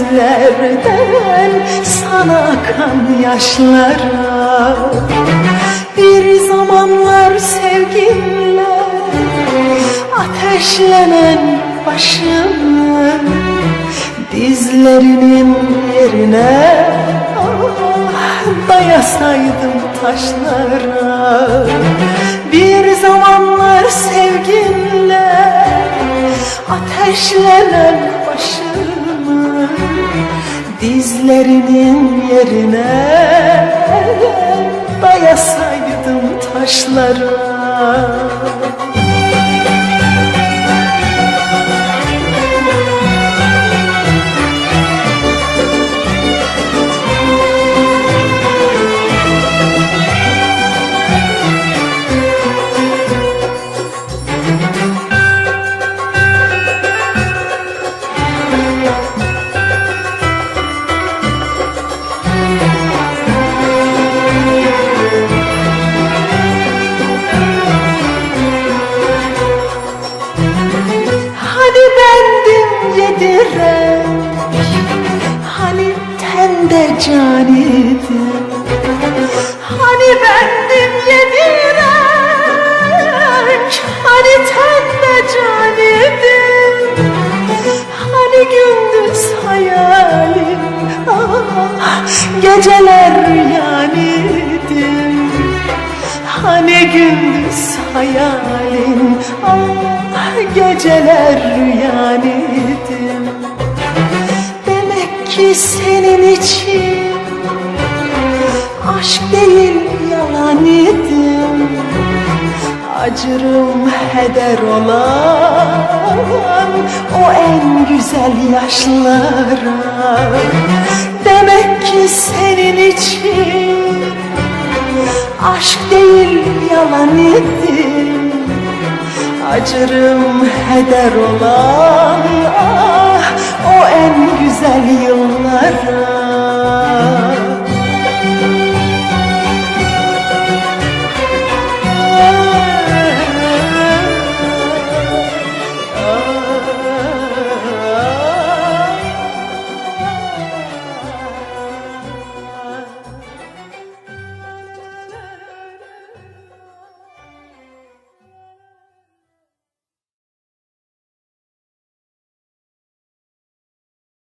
gözlerden sana akan yaşlara. Bir zamanlar sevginle ateşlenen başımı dizlerinin yerine dayasaydım taşlara. Bir zamanlar sevginle ateşlenen başımı dizlerinin yerine dayasaydım taşlara. Hani tende can idim, hani bendim yediren, hani tende can idim, hani gündüz hayalim, geceler rüyan idim, hani gündüz hayalim, geceler rüyan idim. Demek ki senin için aşk değil yalan idim. Acırım heder olan o en güzel yaşlara. Demek ki senin için aşk değil yalan idim. Acırım heder olan o en güzel yıllara.